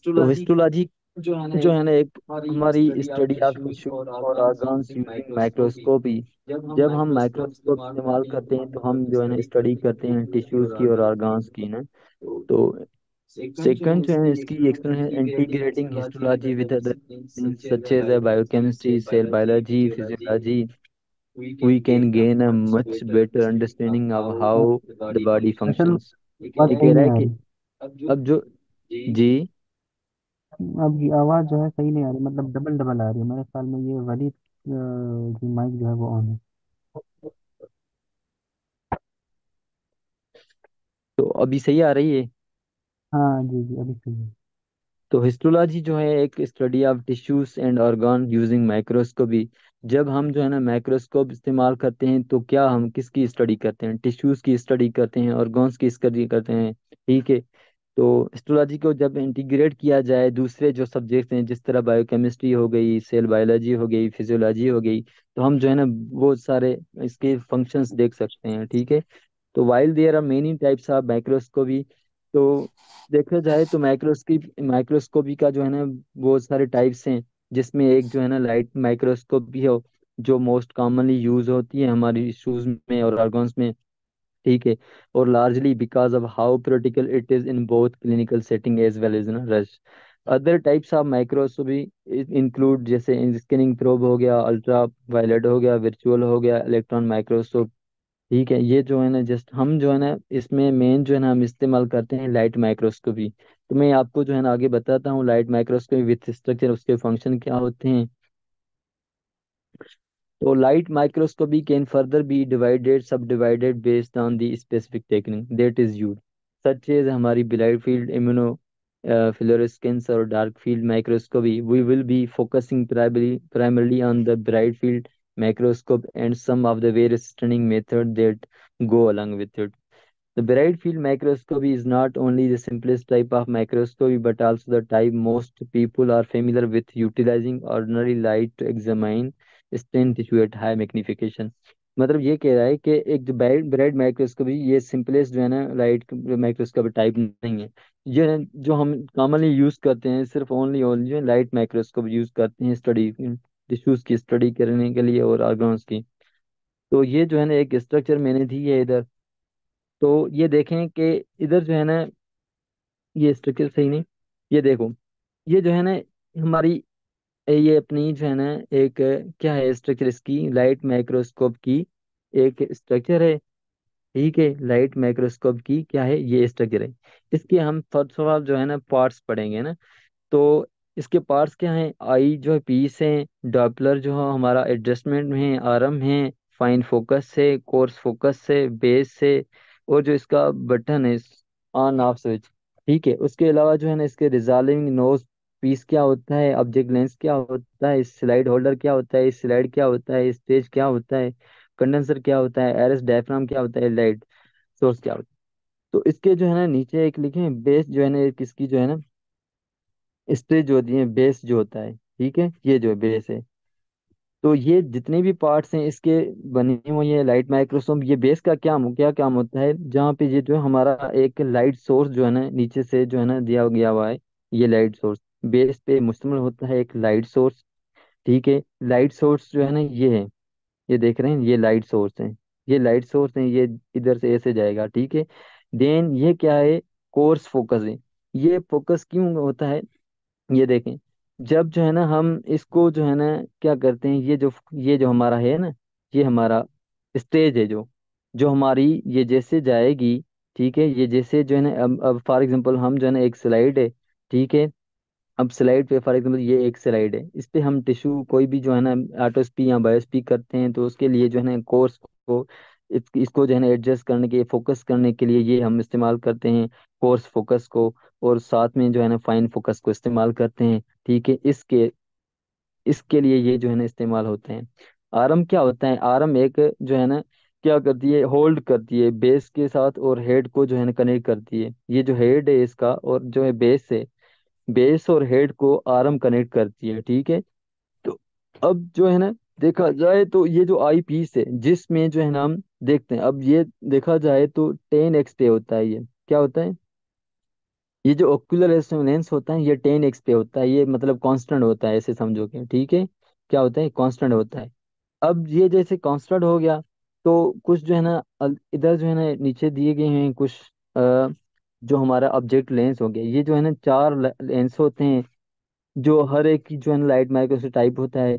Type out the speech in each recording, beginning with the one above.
तो हिस्टोलॉजी जो है ना एक हमारी स्टडी ऑफ टिश्यू और ऑर्गन्स यूजिंग माइक्रोस्कोपी। जब हम माइक्रोस्कोप इस्तेमाल करते हैं तो हम जो है ना स्टडी करते हैं टिश्यूज की और ऑर्गन्स की ना। तो सेकंड जो है इसकी एक्सप्लेनेशन है integrating histology with other disciplines such as biochemistry, cell biology, physiology. We can gain a much better understanding of how the body असल functions। बात ये सही कह रहा नहीं है आ कि रही। अब जो जी अब ये आवाज़ जो है सही नहीं आ रही, मतलब डबल डबल आ रही है मेरे ख्याल में। ये वाली की माइक जो है वो ऑन है। तो अभी सही आ रही है। हाँ जी जी, अभी सही है। तो हिस्टोलॉजी जो है एक study of tissues and organ using microscopy. जब हम जो है ना माइक्रोस्कोप इस्तेमाल करते हैं तो क्या हम किसकी स्टडी करते हैं, टिश्यूज की स्टडी करते हैं, ऑर्गन्स की स्टडी करते हैं। ठीक है। तो हिस्टोलॉजी को जब इंटीग्रेट किया जाए दूसरे जो सब्जेक्ट्स हैं जिस तरह बायोकेमिस्ट्री हो गई, सेल बायोलॉजी हो गई, फिजियोलॉजी हो गई, तो हम जो है ना वो सारे इसके फंक्शंस देख सकते हैं। ठीक है। तो while there are many types of microscopy. तो देखा जाए तो माइक्रोस्कोपी का जो है ना बहुत सारे टाइप्स हैं, जिसमें एक जो है ना लाइट माइक्रोस्कोपी हो जो मोस्ट कॉमनली यूज होती है हमारी इश्यूज में और ऑर्गन्स में। ठीक है। और largely because of how practical it is in both clinical setting as well as ना rush. Other types of microscopy include जैसे स्कैनिंग प्रोब हो गया, अल्ट्रा वायलेट हो गया, वर्चुअल हो गया, इलेक्ट्रॉन माइक्रोस्कोप। ठीक है। ये जो है ना जस्ट हम जो है ना इसमें मेन जो है ना हम इस्तेमाल करते हैं लाइट माइक्रोस्कोपी। तो मैं आपको जो है ना आगे बताता हूँ लाइट माइक्रोस्कोपी विथ स्ट्रक्चर उसके फंक्शन क्या होते हैं। तो light microscopy can further be subdivided based on the specific technique that is used, such as हमारी bright field fluorescence और dark field microscopy. We will be focusing primarily on the bright field microscope and some of the various stunning methods that go along with it. The bright field microscopy is not only the simplest type of microscopy but also the type most people are familiar with utilizing ordinary light to examine stain tissue at high magnification. मतलब ये कह रहा है कि एक जो bright microscopy ये simplest जो है ना लाइट माइक्रोस्कोपी टाइप नहीं है। ये है जो हम कॉमनली यूज करते हैं सिर्फ ओनली ओनली जो लाइट माइक्रोस्कोप यूज करते हैं स्टडी टिश्यूज की स्टडी करने के लिए और ऑर्गन्स की। तो ये जो है ना एक स्ट्रक्चर मैंने दी है इधर। तो ये देखें कि इधर जो है ना ये स्ट्रक्चर सही नहीं। ये देखो ये जो है ना हमारी ये अपनी जो है ना एक क्या है स्ट्रक्चर इसकी लाइट माइक्रोस्कोप की एक स्ट्रक्चर है। ठीक है। लाइट माइक्रोस्कोप की क्या है ये स्ट्रक्चर है। इसके हम फर्स्ट ऑफ ऑल जो है ना पार्ट्स पढ़ेंगे ना। तो इसके पार्ट्स क्या हैं, आई जो है पीस है, डॉपलर जो है हमारा एडजस्टमेंट में है, आरम है, फाइन फोकस है, कोर्स फोकस है, बेस है, और जो इसका बटन है ऑन ऑफ स्विच। ठीक है। उसके अलावा जो है ना इसके रिजॉल्विंग नोज पीस क्या होता है, ऑब्जेक्ट लेंस क्या होता है, स्लाइड होल्डर क्या होता है, स्लाइड क्या होता है, स्टेज क्या होता है, कंडेंसर क्या होता है, एरस डायफ्राम क्या होता है, लाइट सोर्स क्या होता है। तो इसके जो है ना नीचे एक लिखे बेस जो है ना एक इसकी जो है ना स्टेज जो होती है बेस जो होता है। ठीक है। ये जो बेस है। तो ये जितने भी पार्ट्स हैं इसके बने हुए हैं लाइट माइक्रोस्कोप। ये बेस का क्या काम होता है, जहाँ पे ये जो है हमारा एक लाइट सोर्स जो है ना नीचे से जो है ना दिया गया हुआ है। ये लाइट सोर्स बेस पे मुश्तमिल होता है एक लाइट सोर्स। ठीक है। लाइट सोर्स जो है ना ये है, ये देख रहे हैं ये लाइट सोर्स है। ये लाइट सोर्स है, ये इधर से ऐसे जाएगा। ठीक है। देन ये क्या है, कोर्स फोकस है। ये फोकस क्यों होता है, ये देखें जब जो है ना हम इसको जो है ना क्या करते हैं, ये जो हमारा है ना, ये हमारा स्टेज है जो जो हमारी ये जैसे जाएगी। ठीक है। ये जैसे जो है ना अब फॉर एग्जांपल हम जो है ना एक स्लाइड है। ठीक है। अब स्लाइड पे फॉर एग्जांपल ये एक स्लाइड है, इस पे हम टिश्यू कोई भी जो है ना ऑटोस्पी या बायोस्पी करते हैं तो उसके लिए जो है ना कोर्स को इसको जो है ना एडजस्ट करने के फोकस करने के लिए ये हम इस्तेमाल करते हैं कोर्स फोकस को। और साथ में जो है ना फाइन फोकस को इस्तेमाल करते हैं। ठीक है। इसके इसके लिए ये जो है ना इस्तेमाल होते हैं। आर्म क्या होता है, आर्म एक जो है ना क्या करती है, होल्ड करती है बेस के साथ और हेड को जो है ना कनेक्ट करती है। ये जो हेड है इसका और जो है बेस है, बेस और हेड को आर्म कनेक्ट करती है। ठीक है। तो अब जो है ना देखा जाए तो ये जो आई पीस है जिसमें जो है ना हम देखते हैं, अब ये देखा जाए तो 10 एक्स पे होता है। ये क्या होता है, ये जो ओक्यूलर रेजोनेंस होता है ये 10x पे होता है, ये मतलब कांस्टेंट होता है, ऐसे समझो कि ठीक है, क्या होता है, कांस्टेंट होता है। अब ये जैसे कांस्टेंट हो गया, तो कुछ जो है ना इधर जो है ना नीचे दिए गए हैं कुछ जो हमारा ऑब्जेक्ट लेंस हो गया, ये जो है ना चार लेंस होते हैं, जो हर एक की जो है ना लाइट माइक्रोस्कोप टाइप होता है।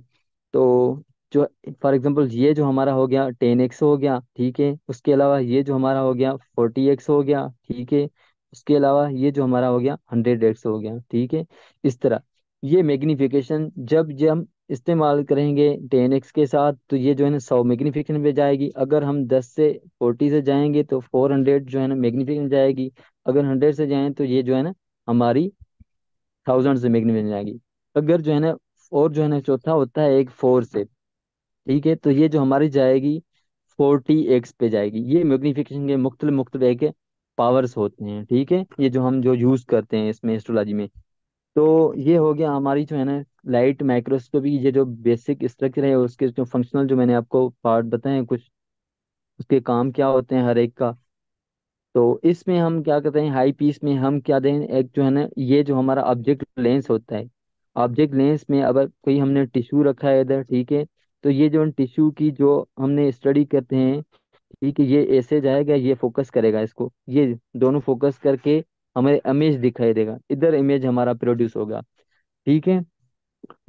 तो जो फॉर एग्जांपल ये जो हमारा हो गया 10x हो गया, ठीक है, उसके अलावा ये जो हमारा हो गया 40x हो गया, ठीक है, उसके अलावा ये जो हमारा हो गया 100x हो गया, ठीक है। इस तरह ये मैग्निफिकेशन जब जब हम इस्तेमाल करेंगे 10x के साथ, तो ये जो है ना 100 मैग्निफिकेशन पे जाएगी। अगर हम 10 से 40 से जाएंगे तो 400 जो है ना मैग्निफिकेशन जाएगी। अगर 100 से जाएं तो ये जो है ना हमारी 1000 से मैग्नी मिल जाएगी। अगर जो है ना, और जो है ना चौथा होता है एक 4 से, ठीक है, तो ये जो हमारी जाएगी 40x पे जाएगी। ये मैग्नीफिकेशन के मुख्तलिफ मुख्तलिफ एक पावर्स होते हैं, ठीक है, ये जो हम जो यूज करते हैं इसमें एस्ट्रोलॉजी में। तो ये हो गया हमारी जो है ना लाइट माइक्रोस्कोपी, ये जो बेसिक स्ट्रक्चर है उसके जो फंक्शनल जो मैंने आपको पार्ट बताए हैं कुछ, उसके काम क्या होते हैं हर एक का। तो इसमें हम क्या करते हैं, हाई पीस में हम क्या दें, एक जो है ना ये जो हमारा ऑब्जेक्ट लेंस होता है, ऑब्जेक्ट लेंस में अगर कोई हमने टिश्यू रखा है इधर, ठीक है, तो ये जो टिश्यू की जो हमने स्टडी करते हैं, ठीक है, ये ऐसे जाएगा, ये फोकस करेगा इसको, ये दोनों फोकस करके हमें इमेज दिखाई देगा, इधर इमेज हमारा प्रोड्यूस होगा, ठीक है।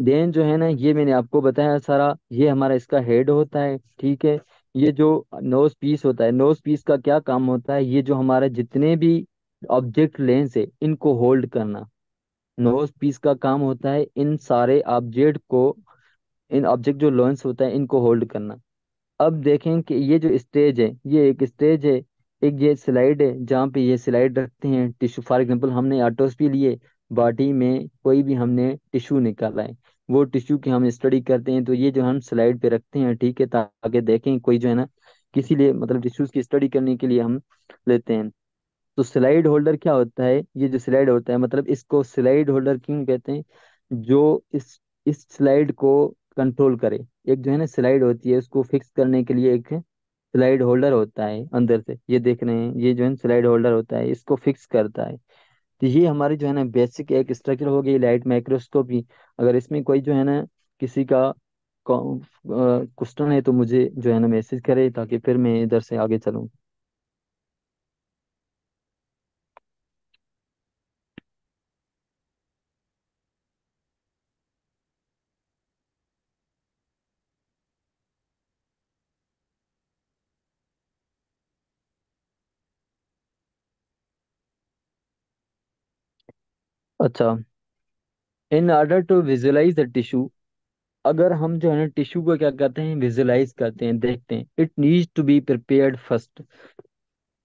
देन जो है ना ये मैंने आपको बताया सारा, ये हमारा इसका हेड होता है, ठीक है। ये जो नोज पीस होता है, नोज पीस का क्या काम होता है, ये जो हमारे जितने भी ऑब्जेक्ट लेंस है इनको होल्ड करना। नोज पीस का काम होता है इन सारे ऑब्जेक्ट को, इन ऑब्जेक्ट जो लेंस होता है इनको होल्ड करना। अब देखें कि ये जो स्टेज है, ये एक स्टेज है, एक ये स्लाइड है जहाँ पे ये स्लाइड रखते हैं टिश्यू। फॉर एग्जांपल हमने ऑटोस्पी लिए, बॉडी में कोई भी हमने टिश्यू निकाला है, वो टिश्यू की हम स्टडी करते हैं, तो ये जो हम स्लाइड पे रखते हैं, ठीक है, ताकि देखें कोई जो है ना किसी लिए मतलब टिश्यूज की स्टडी करने के लिए हम लेते हैं। तो स्लाइड होल्डर क्या होता है, ये जो स्लाइड होता है मतलब इसको स्लाइड होल्डर क्यों कहते हैं, जो इस स्लाइड को कंट्रोल करे। एक जो है ना स्लाइड होती है उसको फिक्स करने के लिए एक स्लाइड होल्डर होता है अंदर से, ये देख रहे हैं, ये जो है स्लाइड होल्डर होता है, इसको फिक्स करता है। तो ये हमारी जो है ना बेसिक एक स्ट्रक्चर हो गई लाइट माइक्रोस्कोपी। अगर इसमें कोई जो है ना किसी का क्वेश्चन है तो मुझे जो है ना मैसेज करे, ताकि फिर मैं इधर से आगे चलूँ। अच्छा, in order to visualise the tissue, अगर हम जो है ना टिश्यू को क्या करते हैं, विजुअलाइज करते हैं, देखते हैं, it needs to be prepared first.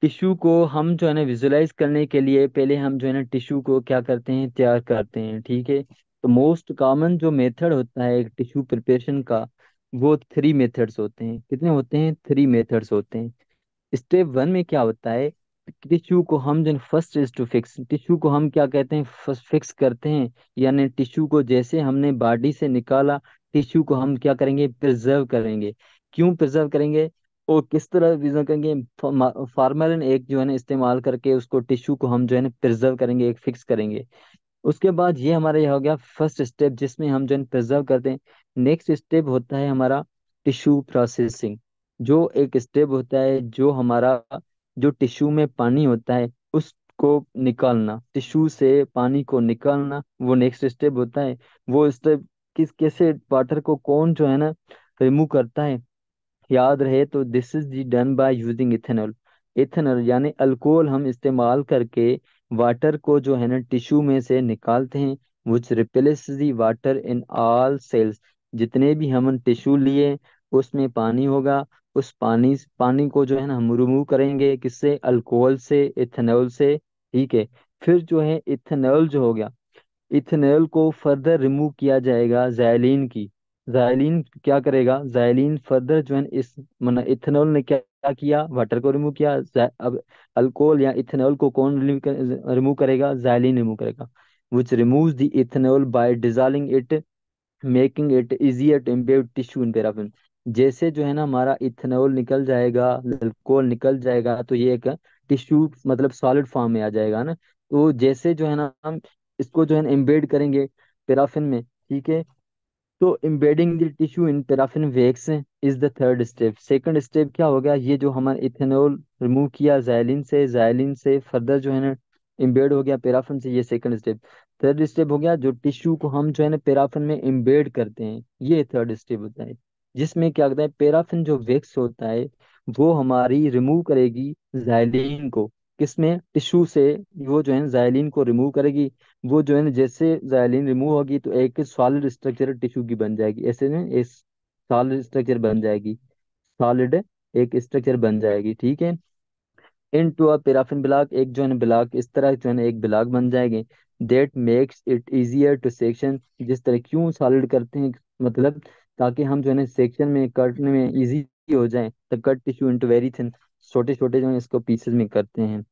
Tissue को हम जो है ना विजुअलाइज करने के लिए पहले हम जो है ना टिश्यू को क्या करते हैं, तैयार करते हैं, ठीक है। तो मोस्ट कॉमन जो मेथड होता है एक टिश्यू प्रिपरेशन का, वो 3 मेथड्स होते हैं। कितने होते हैं, 3 मेथड्स होते हैं। स्टेप 1 में क्या होता है, टिश्यू को हम जो first is to fix, tissue को हम क्या कहते हैं, फर्स्ट फिक्स करते हैं। यानी टिश्यू को जैसे हमने बॉडी से निकाला, टिश्यू को हम क्या करेंगे, प्रिजर्व करेंगे। क्यों प्रिजर्व करेंगे और किस तरह प्रिजर्व करेंगे, फार्मलिन एक जो है ना इस्तेमाल करके उसको टिश्यू को हम जो है ना प्रिजर्व करेंगे, एक फिक्स करेंगे। उसके बाद ये हमारा ये हो गया फर्स्ट स्टेप जिसमें हम जो है प्रिजर्व करते हैं। नेक्स्ट स्टेप होता है हमारा टिश्यू प्रोसेसिंग। जो एक स्टेप होता है जो हमारा, जो टिश्यू में पानी होता है उसको निकालना, टिश्यू से पानी को निकालना, वो नेक्स्ट स्टेप होता है। वो स्टेप किस कैसे वाटर को कौन जो है ना रिमूव करता है, याद रहे तो this is the done by using ethanol. Ethanol यानी अल्कोहल हम इस्तेमाल करके वाटर को जो है ना टिश्यू में से निकालते हैं, which replace the water in all cells. जितने भी हम टिश्यू लिए उसमें पानी होगा, उस पानी को जो है ना हम रिमूव करेंगे, किससे, अल्कोहल से, इथेनॉल से, ठीक है। फिर जो है इथेनॉल जो हो गया, इथेनॉल को फर्दर रिमूव किया जाएगा जाइलिन की। जाइलिन क्या करेगा, जाइलिन फर्दर जो है इस मतलब इथेनॉल ने क्या क्या किया, वाटर को रिमूव किया। अब अल्कोहल या इथेनॉल को कौन रिमूव करेगा, जाइलिन रिमूव करेगा, which removes the ethanol by dissolving it, making it easier to imbibe tissue in paraffin. जैसे जो है ना हमारा इथेनॉल निकल जाएगा, अल्कोहल निकल जाएगा, तो ये एक टिश्यू मतलब सॉलिड फॉर्म में आ जाएगा ना। तो जैसे जो है ना हम इसको जो है ना एम्बेड करेंगे पैराफिन में, ठीक है। तो embedding the tissue in paraffin wax is the third step. Second step क्या हो गया, ये जो हमारा इथेनॉल रिमूव किया जाइलिन से फर्दर जो है ना एम्बेड हो गया पैराफिन से, ये सेकंड स्टेप। थर्ड स्टेप हो गया जो टिश्यू को हम जो है ना पैराफिन में एम्बेड करते हैं, ये थर्ड स्टेप होता है। जिसमें क्या होता है, पैराफिन जो वैक्स होता है वो हमारी रिमूव करेगी जाइलिन को, किसमें, टिश्यू से। वो जो है जाइलिन को रिमूव करेगी। वो जो है ना जैसे जाइलिन रिमूव होगी तो एक सॉलिड स्ट्रक्चर टिश्यू की बन जाएगी, ऐसे में एक सॉलिड स्ट्रक्चर बन जाएगी, सॉलिड एक स्ट्रक्चर बन जाएगी, ठीक है। इनटू अ पैराफिन ब्लॉक, एक जो है ब्लॉक इस तरह जो है ना एक ब्लॉक बन जाएंगे। That makes it easier to section. जिस तरह क्यों सॉलिड करते हैं, मतलब ताकि हम जो है ना सेक्शन में काटने में इजी हो जाए, तो cut tissue into very thin, छोटे छोटे जो है इसको पीसेस में करते हैं।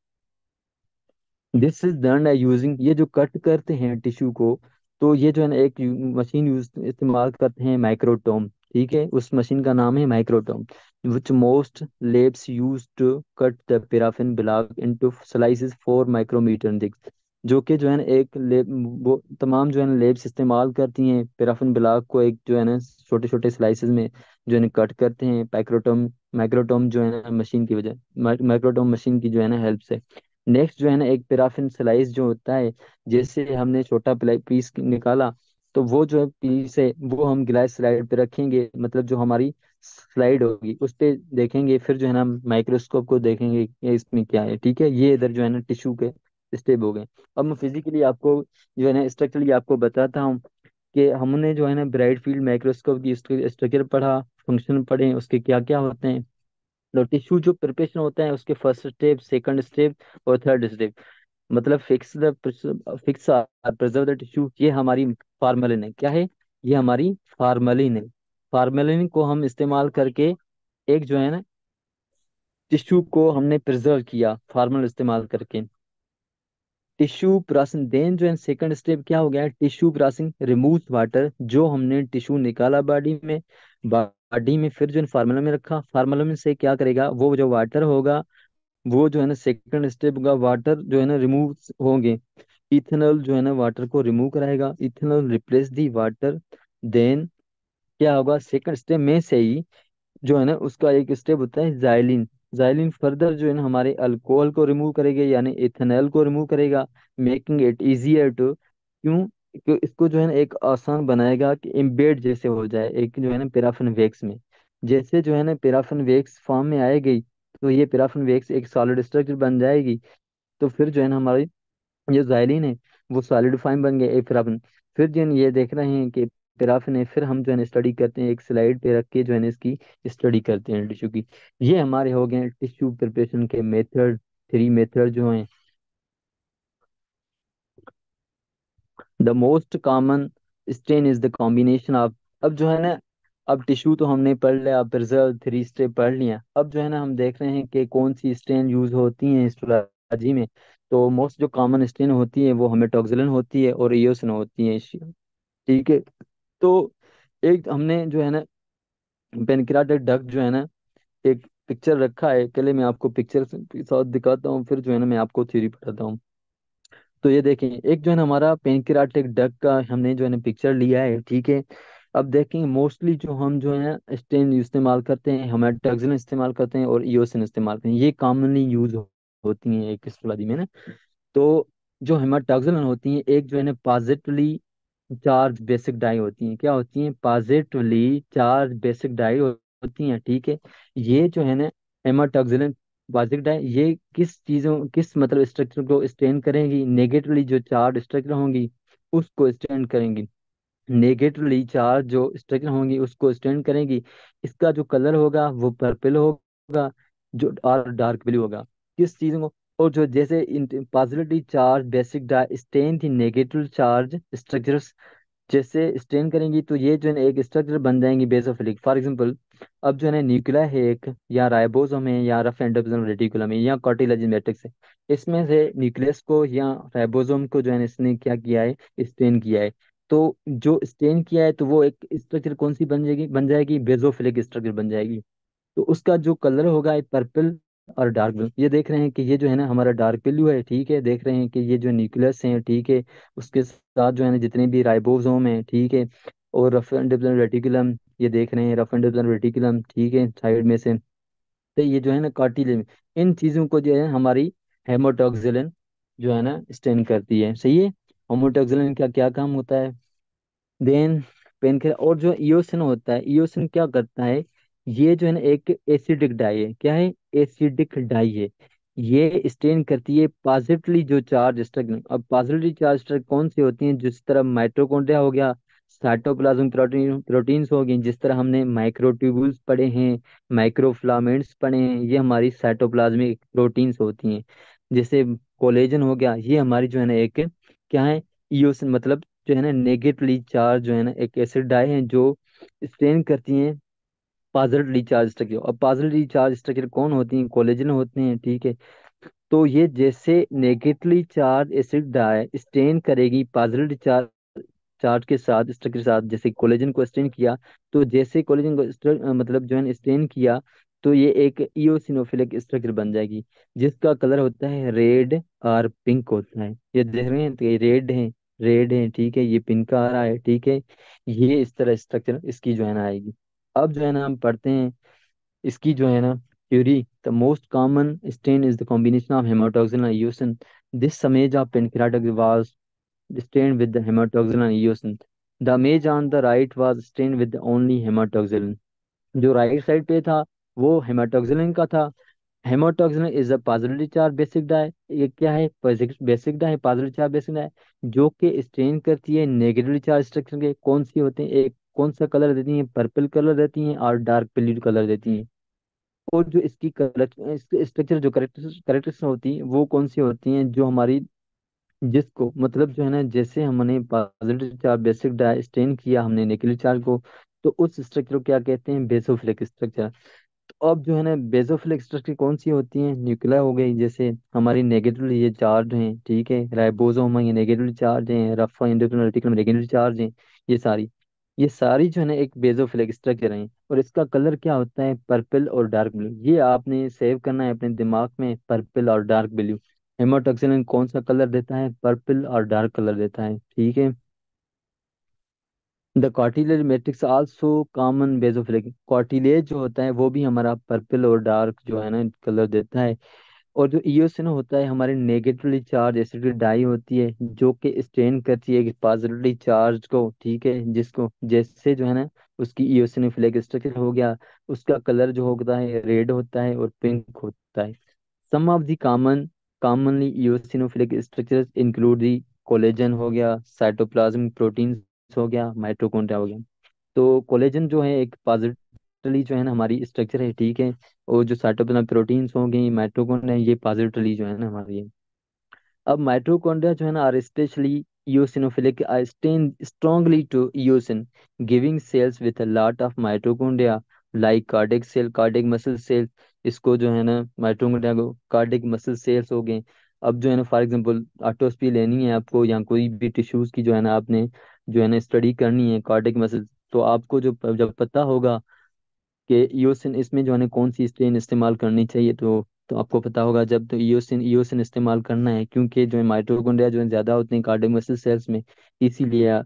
This is done by using, ये जो कट करते हैं टिश्यू को, तो ये जो है ना एक मशीन यूज इस्तेमाल करते हैं, माइक्रोटोम, ठीक है। उस मशीन का नाम है microtome, which most labs use to cut the paraffin block into slices 4 micrometre thick. जो कि जो है ना एक लेब, वो तमाम जो है ना लेब्स इस्तेमाल करती हैं पैराफिन ब्लॉक को एक जो है ना छोटे छोटे स्लाइसेस में जो है ना कट करते हैं माइक्रोटोम, माइक्रोटोम जो है ना मशीन की वजह, माइक्रोटोम मशीन की जो है ना हेल्प से। नेक्स्ट जो है ना एक पैराफिन स्लाइस जो होता है, जैसे हमने छोटा पीस निकाला, तो वो जो है पीस है वो हम ग्लास स्लाइड पे रखेंगे, मतलब जो हमारी स्लाइड होगी उस पे देखेंगे, फिर जो है ना माइक्रोस्कोप को देखेंगे कि इसमें क्या है, ठीक है। ये इधर जो है ना टिश्यू के स्टेप हो गए। अब मैं फिजिकली आपको जो है ना स्ट्रक्चरली आपको बताता हूँ कि हमने जो है ना ब्राइट फील्ड माइक्रोस्कोप की स्ट्रक्चर पढ़ा, फंक्शन पढ़े, उसके क्या क्या होते हैं। तो टिश्यू जो प्रिपरेशन होता है उसके फर्स्ट स्टेप, सेकंड स्टेप और थर्ड स्टेप, मतलब फिक्स प्रिजर्व द टिश्यू, ये हमारी फार्मेलिन है, क्या है, ये हमारी फार्मेलिन है। फार्मेलिन को हम इस्तेमाल करके एक जो है ना टिश्यू को हमने प्रिजर्व किया फार्मल इस्तेमाल करके। टिश्यू प्रोसेसिंग देन जो है सेकंड स्टेप क्या हो गया, टिश्यू प्रोसेसिंग रिमूव वाटर, जो हमने टिश्यू निकाला बॉडी में फिर जो है फार्मूला में रखा, फार्मूला में से क्या करेगा, वो जो वाटर होगा वो जो है ना सेकंड स्टेप का वाटर जो है ना रिमूव होंगे। इथेनॉल जो है ना वाटर को रिमूव कराएगा, ethanol replace the water. Then क्या होगा, सेकंड स्टेप में से ही जो है ना उसका एक स्टेप होता है जाइलिन। जाइलिन फर्दर जो है ना हमारे अल्कोहल को रिमूव करेगा, यानी इथेनॉल को रिमूव करेगा, मेकिंग इट इजियर टू, क्यों, क्यों इसको जो है ना एक आसान बनाएगा कि एम्बेड जैसे हो जाए एक जो है ना पैराफिन वैक्स में। जैसे जो है ना पैराफिन वैक्स फॉर्म में आएगी, तो ये पैराफिन वैक्स एक सॉलिड स्ट्रक्चर बन जाएगी। तो फिर जो है ना हमारी जो जाइलिन है वो सॉलिडिफाइंग बन गया पैराफिन। फिर जो है ना ये देख रहे हैं कि पैराफिन है, फिर हम जो है ना स्टडी करते हैं, एक स्लाइड पे रख के जो है ना इसकी स्टडी करते हैं टिश्यू की। ये हमारे हो गए टिश्यू प्रिपरेशन के मेथड, 3 मेथड जो हैं। The most common stain is the combination of, अब जो है ना, अब टिश्यू तो हमने पढ़ लिया, प्रिजर्व 3 स्टेप पढ़ लिया, अब जो है ना हम देख रहे हैं कि कौन सी स्टेन यूज होती हैं हिस्टोलॉजी में। तो मोस्ट जो कॉमन स्टेन होती है वो हमें टॉक्सिलिन होती है और इओसिन होती है, ठीक है। तो एक हमने जो है ना पेनक्रियाटिक डक्ट जो है ना एक पिक्चर रखा है, पहले मैं आपको पिक्चर के साथ दिखाता हूँ, फिर जो है ना मैं आपको थ्योरी बताता हूँ। तो ये देखें, एक जो है ना हमारा पेनक्रियाटिक डक का हमने जो है ना पिक्चर लिया है, ठीक है। अब देखेंगे मोस्टली जो हम जो है स्टेन इस्तेमाल करते हैं, हम टक्सिन इस्तेमाल करते हैं और ईओसिन इस्तेमाल करते हैं, ये कॉमनली यूज होती हैं एक हिस्टोलॉजी में ना। तो जो हेमाटोक्सिन होती हैं, एक जो है ना पॉजिटिवली चार्ज बेसिक डाई होती हैं, क्या होती हैं, पॉजिटिवली चार्ज बेसिक डाई होती हैं, ठीक है। ये जो है ना हेमाटोक्सिलिन पॉजिटिव डाई, ये किस चीजों किस मतलब स्ट्रक्चर को स्टेन करेंगी, नेगेटिवली जो चार्ज स्ट्रक्चर होंगी उसको स्टेन करेंगी, नेगेटिवली चार्ज जो स्ट्रक्चर होंगी उसको स्टेन करेंगी। इसका जो कलर होगा वो पर्पल होगा, जो और डार्क ब्लू होगा, किस चीज़ों को। और जो जैसे positively charge basic dye stain थी नेगेटिव चार्ज स्ट्रक्चर्स, जैसे स्टेन करेंगी तो ये जो है ना एक स्ट्रक्चर बन जाएंगी बेसोफिलिक। फॉर एग्जांपल, अब जो है ना न्यूक्लिया है एक, या राइबोसोम है, या रफ एंडोप्लाज्मिक रेटिकुलम है, या कार्टिलेज मैट्रिक्स है, इसमें से न्यूक्लियस को या राइबोसोम को जो है ना इसने क्या किया है, स्टेन किया है। तो जो स्टेन किया है तो वो एक स्ट्रक्चर कौन सी बन जाएगी, बेसोफिलिक स्ट्रक्चर बन जाएगी। तो उसका जो कलर होगा पर्पल और डार्क ब्लू, ये देख रहे हैं कि ये जो है ना हमारा डार्क ब्लू है, ठीक है। देख रहे हैं कि ये जो न्यूक्लियस है, ठीक है, उसके साथ जो है ना जितने भी राइबोसोम है, ठीक है, और रफ एंड रेटिकुलम, ये देख रहे हैं रफ एंड रेटिकुलम, ठीक है, साइड में से। तो ये जो है ना कार्टिलेज, इन चीज़ों को जो है हमारी हेमाटोक्सिलिन जो है ना स्टेन करती है, सही है। हेमाटोक्सिलिन का क्या काम होता है? Then pain killer. और जो ईओसिन होता है, ईओसिन क्या करता है? ये जो है ना एक एसिडिक डाई है, क्या है? एसिडिक डाई है। ये स्टेन करती है पॉजिटिवली जो चार्ज स्ट्रक्चर। अब पॉजिटिवली चार्ज स्ट्रक्चर कौन सी होती हैं? जिस तरह माइटोकॉन्ड्रिया हो गया, साइटोप्लाज्म प्रोटीन्स हो गई, जिस तरह हमने माइक्रोट्यूब्यूल्स पढ़े हैं, माइक्रोफिलामेंट्स पढ़े हैं, ये हमारी साइटोप्लाज्मिक प्रोटीन्स होती हैं। जैसे कोलेजन हो गया, ये हमारी जो है ना एक क्या है? ईओसिन, मतलब जो है ना नेगेटिवली चार्ज जो है ना एक एसिड डाई है जो स्टेन करती हैं पॉजिटिवली चार्ज स्ट्रक्चर। और पॉजिटिवली चार्ज स्ट्रक्चर कौन होती हैं? कोलेजन होते हैं, ठीक है। तो ये जैसे negatively charge acid dye stain करेगी पॉजिटिवली चार्ज चार्ज के साथ, स्ट्रक्चर के साथ, जैसे कोलेजन को स्टेन किया, तो जैसे कोलेजन को मतलब जो है स्टेन किया, तो ये एक इओसिनोफिलिक स्ट्रक्चर बन जाएगी, जिसका कलर होता है रेड और पिंक होता है। ये देख रहे हैं, तो ये रेड है, रेड है, ठीक है, ये पिंक आ रहा है, ठीक है। ये इस तरह स्ट्रक्चर इसकी जो है ना आएगी। अब जो है ना हम पढ़ते हैं इसकी जो है ना theory. The most common stain is the combination of hematoxylin and eosin. This image of pancreatic was stained with the hematoxylin and eosin. The image on the right was stained with only hematoxylin. जो right side पे था वो hematoxylin का था। Hematoxylin is a positively charge basic dye. ये क्या है? Basic dye, positive charge basic dye, जो कि स्टेन करती है नेगेटिवली चार्ज स्ट्रक्चर के। कौन सी होते हैं? एक कौन सा कलर देती हैं? पर्पल कलर देती हैं और डार्क ब्लू कलर देती हैं। और जो इसकी स्ट्रक्चर जो करेक्टर्स होती हैं वो कौन सी होती हैं? जो हमारी जिसको मतलब जो है ना जैसे हमने positive charge basic dye stain किया हमने निकली चार्ज को, तो उस स्ट्रक्चर को क्या कहते हैं? Basophilic structure. तो अब जो है ना बेसोफिलिक स्ट्रक्चर कौन सी होती हैं? न्यूक्लिया हो गई, जैसे हमारी नेगेटिवली ये चार्ज हैं, ठीक है, राइबोसोम है ये नेगेटिवली चार्ज हैं, रफा एंडोक्राइन रेटिकुलम नेगेटिवली चार्ज हैं। ये सारी जो है ना एक बेसोफिलिक स्ट्रक्चर हैं। और इसका कलर क्या होता है? पर्पल और डार्क ब्लू। ये आपने सेव करना है अपने दिमाग में, पर्पल और डार्क ब्लू। हेमाटोक्सिलिन कौन सा कलर देता है? पर्पल और डार्क कलर देता है, ठीक है। The cartilage matrix also common basophilic. Cartilage जो होता है वो भी हमारा पर्पल और डार्क जो है ना कलर देता है। और जो ईओसिन होता है हमारे नेगेटिवली चार्ज एसिडिक डाई होती है, जो कि स्टेन करती है पॉजिटिवली चार्ज को, ठीक है, जिसको जैसे जो है ना उसकी ईओसिनोफिलिक स्ट्रक्चर हो गया, उसका कलर जो होता है रेड होता है और पिंक होता है। Some of the commonly eosinophilic structures include the collagen हो गया, साइटोप्लाज्मिक प्रोटीन्स हो गया, माइटोकॉन्ड्रिया हो गया। तो कोलेजन जो है एक पॉजिटिवली जो है ना हमारी स्ट्रक्चर है, ठीक है। और जो साइटोप्लाज्मिक प्रोटीन्स हो गई, माइटोकॉन्ड्रिया, ये पॉजिटिवली जो है ना हमारी है। अब माइटोकॉन्ड्रिया जो है ना are specially eosinophilic, are stained strongly to eosin, giving cells with a lot of mitochondria like cardiac cell, cardiac muscle cells। इसको जो है ना माइटोकॉन्ड्रिया को कार्डिक मसल सेल्स हो गए। अब जो है ना फॉर एग्जांपल ऑटोप्सी लेनी है आपको, या कोई भी टिश्यूज की जो है ना आपने जो है ना स्टडी करनी है कार्डिक मसल, तो आपको जो जब पता होगा कि ईओसिन इसमें जो है ना कौन सी स्ट्रेन इस्तेमाल करनी चाहिए, तो आपको पता होगा जब तो ईओसिन ईओसिन इस्तेमाल करना है, क्योंकि जो है माइटोकॉन्ड्रिया जो है ज़्यादा होते हैं कार्डियक मसल सेल्स में, इसीलिए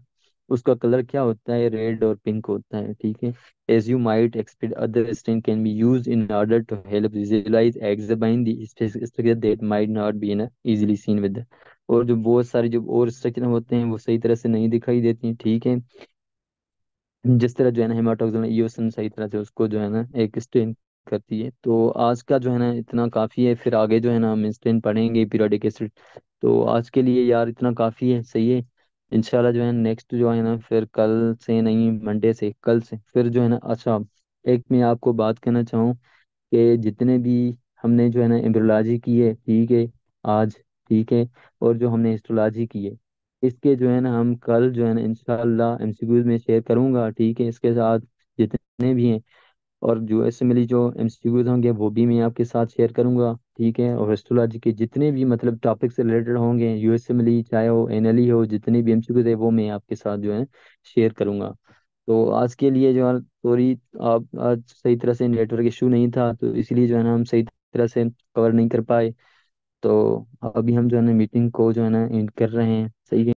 उसका कलर क्या होता है? रेड और पिंक होता है, ठीक है। As you might expect other strain can be use in order to help visualize examine the structure that might not be in easily seen with. और जो बहुत सारी जो और स्ट्रक्चर होते हैं वो सही तरह से नहीं दिखाई देती हैं, ठीक है। जिस तरह जो है ना हेमाटोक्सिलिन ईओसिन सही तरह से उसको जो है ना एक स्टेन करती है। तो आज का जो है ना इतना काफ़ी है, फिर आगे जो है ना हम स्टेन पढ़ेंगे पीरियोडिक एसिड। तो आज के लिए यार इतना काफ़ी है, सही है। इंशाल्लाह जो है नेक्स्ट जो है ना फिर कल से नहीं, मंडे से, कल से फिर जो है ना। अच्छा, एक मैं आपको बात करना चाहूँ कि जितने भी हमने जो है ना एम्ब्रियोलॉजी की है, ठीक है, आज, ठीक है, और जो हमने हिस्टोलॉजी की है, इसके जो है ना हम कल जो है ना इंशाल्लाह एमसीक्यूज में शेयर करूंगा, ठीक है, इसके साथ जितने भी हैं। और जो ऐसे मिली जो एमसीक्यूज होंगे वो भी मैं आपके साथ शेयर करूंगा, ठीक है। और एस्ट्रोलॉजी के जितने भी मतलब टॉपिक से रिलेटेड होंगे, यूएसए मिली चाहे हो एनएलई हो, जितने भी एमसीक्यूज है वो मैं आपके साथ जो है शेयर करूंगा। तो आज के लिए जो है सॉरी, आप आज सही तरह से नेटवर्क इशू नहीं था, तो इसलिए जो है ना हम सही तरह से कवर नहीं कर पाए। तो अभी हम जो है ना मीटिंग को जो है ना एंड कर रहे हैं, सही है।